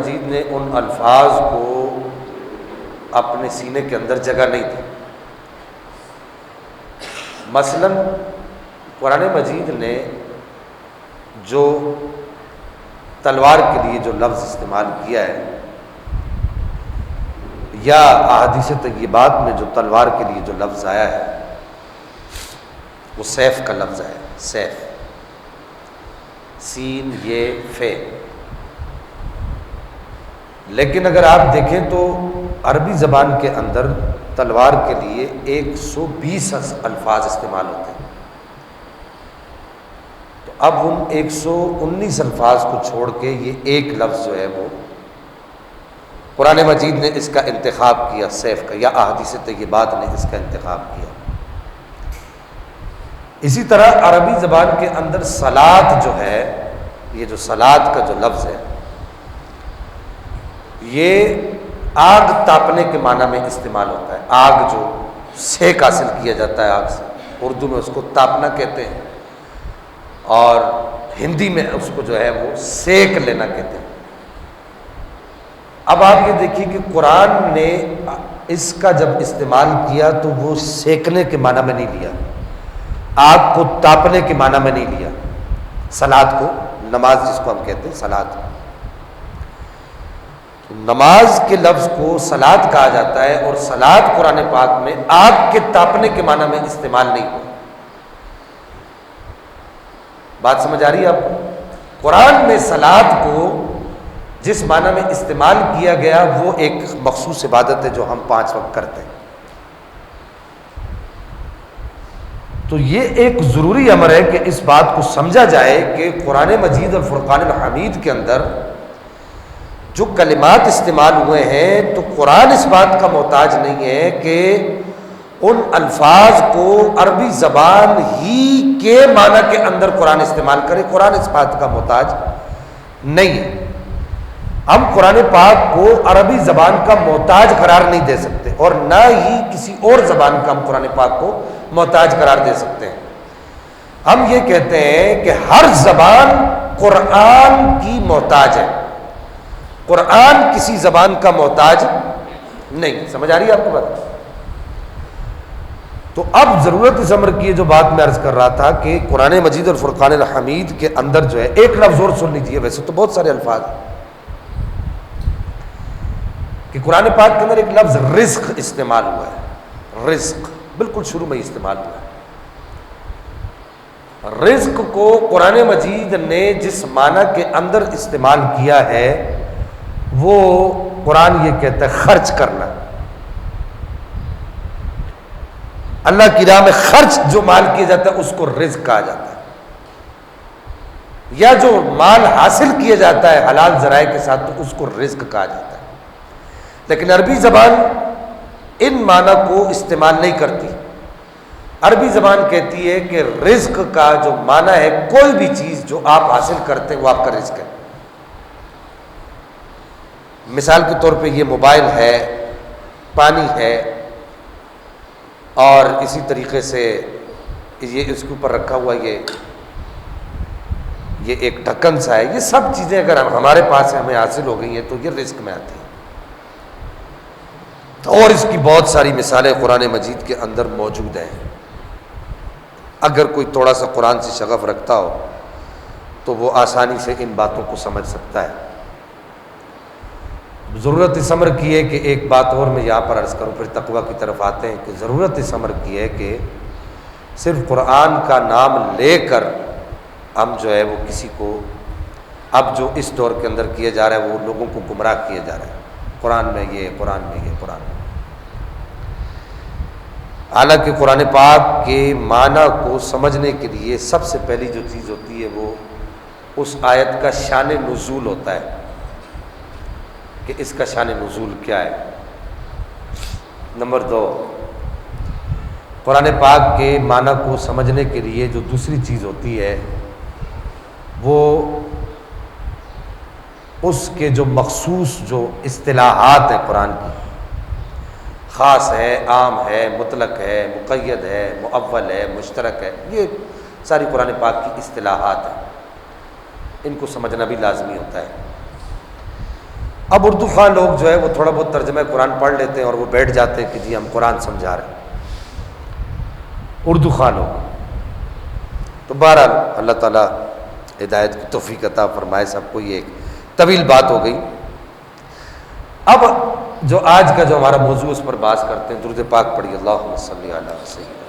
مجید نے ان الفاظ کو اپنے سینے کے اندر جگہ نہیں دی۔ مثلا قرآن مجید نے جو تلوار کے لیے جو لفظ استعمال کیا ہے، یا احادیث طیبات میں جو تلوار کے لیے جو لفظ آیا ہے، وہ سیف کا لفظ ہے، سیف، سین یہ فے۔ لیکن اگر آپ دیکھیں تو عربی زبان کے اندر تلوار کے لیے 120 الفاظ استعمال ہوتے ہیں، تو اب ان 119 الفاظ کو چھوڑ کے یہ ایک لفظ جو ہے وہ قرآن مجید نے اس کا انتخاب کیا، سیف کا، یا احادیث طیبات نے اس کا انتخاب کیا۔ اسی طرح عربی زبان کے اندر صلاۃ جو ہے، یہ جو صلاۃ کا جو لفظ ہے، یہ آگ تاپنے کے معنی میں استعمال ہوتا ہے۔ آگ جو سیک حاصل کیا جاتا ہے آگ سے، اردو میں اس کو تاپنا کہتے ہیں، اور ہندی میں اس کو جو ہے وہ سیک لینا کہتے ہیں۔ اب آپ یہ دیکھیے کہ قرآن نے اس کا جب استعمال کیا تو وہ سیکنے کے معنی میں نہیں لیا، آگ کو تاپنے کے معنی میں نہیں لیا۔ صلاۃ کو، نماز جس کو ہم کہتے ہیں صلاۃ، نماز کے لفظ کو صلاۃ کہا جاتا ہے، اور صلاۃ قرآن پاک میں آگ کے تاپنے کے معنی میں استعمال نہیں ہوا۔ بات سمجھ آ رہی ہے آپ کو؟ قرآن میں صلاۃ کو جس معنی میں استعمال کیا گیا وہ ایک مخصوص عبادت ہے جو ہم 5 وقت کرتے ہیں۔ تو یہ ایک ضروری امر ہے کہ اس بات کو سمجھا جائے کہ قرآن مجید اور فرقان الحمید کے اندر جو کلمات استعمال ہوئے ہیں، تو قرآن اس بات کا محتاج نہیں ہے کہ ان الفاظ کو عربی زبان ہی کے معنی کے اندر قرآن استعمال کرے، قرآن اس بات کا محتاج نہیں ہے۔ ہم قرآن پاک کو عربی زبان کا محتاج قرار نہیں دے سکتے، اور نہ ہی کسی اور زبان کا ہم قرآن پاک کو محتاج قرار دے سکتے ہیں۔ ہم یہ کہتے ہیں کہ ہر زبان قرآن کی محتاج ہے، قرآن کسی زبان کا محتاج نہیں۔ سمجھ آ رہی ہے آپ کو بات؟ تو اب ضرورت اس امر کی جو بات میں عرض کر رہا تھا کہ قرآن مجید اور فرقان الحمید کے اندر جو ہے، ایک لفظ اور سن لیجیے، ویسے تو بہت سارے الفاظ ہیں، کہ قرآن پاک کے اندر ایک لفظ رزق استعمال ہوا ہے، رزق بالکل شروع میں ہی استعمال ہوا ہے۔ رزق کو قرآن مجید نے جس معنی کے اندر استعمال کیا ہے وہ قرآن یہ کہتا ہے خرچ کرنا۔ اللہ کی راہ میں خرچ جو مال کیا جاتا ہے اس کو رزق کہا جاتا ہے، یا جو مال حاصل کیا جاتا ہے حلال ذرائع کے ساتھ تو اس کو رزق کہا جاتا ہے۔ لیکن عربی زبان ان معنی کو استعمال نہیں کرتی۔ عربی زبان کہتی ہے کہ رزق کا جو معنی ہے کوئی بھی چیز جو آپ حاصل کرتے ہیں وہ آپ کا رزق ہے۔ مثال کے طور پہ یہ موبائل ہے، پانی ہے، اور اسی طریقے سے یہ اس کے اوپر رکھا ہوا یہ ایک ڈھکن سا ہے، یہ سب چیزیں اگر ہمارے پاس ہمیں حاصل ہو گئی ہیں تو یہ رزق میں آتی ہیں۔ اور اس کی بہت ساری مثالیں قرآن مجید کے اندر موجود ہیں۔ اگر کوئی تھوڑا سا قرآن سے شغف رکھتا ہو تو وہ آسانی سے ان باتوں کو سمجھ سکتا ہے۔ ضرورت اس امر کی ہے کہ ایک بات اور میں یہاں پر عرض کروں، پھر تقویٰ کی طرف آتے ہیں، کہ ضرورت اس امر کی ہے کہ صرف قرآن کا نام لے کر ہم جو ہے وہ کسی کو، اب جو اس دور کے اندر کیا جا رہا ہے وہ لوگوں کو گمراہ کیا جا رہا ہے، قرآن میں یہ، قرآن میں یہ، قرآن میں۔ حالانکہ قرآن پاک کے معنی کو سمجھنے کے لیے سب سے پہلی جو چیز ہوتی ہے وہ اس آیت کا شان نزول ہوتا ہے، کہ اس کا شان نزول کیا ہے۔ نمبر 2، قرآن پاک کے معنی کو سمجھنے کے لیے جو دوسری چیز ہوتی ہے وہ اس کے جو مخصوص جو اصطلاحات ہیں قرآن کی، خاص ہے، عام ہے، مطلق ہے، مقید ہے، مؤول ہے، مشترک ہے، یہ ساری قرآن پاک کی اصطلاحات ہیں، ان کو سمجھنا بھی لازمی ہوتا ہے۔ اب اردو خواہ لوگ جو ہے وہ تھوڑا بہت ترجمہ قرآن پڑھ لیتے ہیں اور وہ بیٹھ جاتے ہیں کہ جی ہم قرآن سمجھا رہے ہیں، اردو خواہ لوگ۔ تو بہرحال اللہ تعالیٰ ہدایت کی توفیق عطا فرمائے سب کو۔ یہ ایک طویل بات ہو گئی۔ اب جو آج کا جو ہمارا موضوع اس پر بات کرتے ہیں، درود پاک پڑھی، اللہم صلی علی سیدنا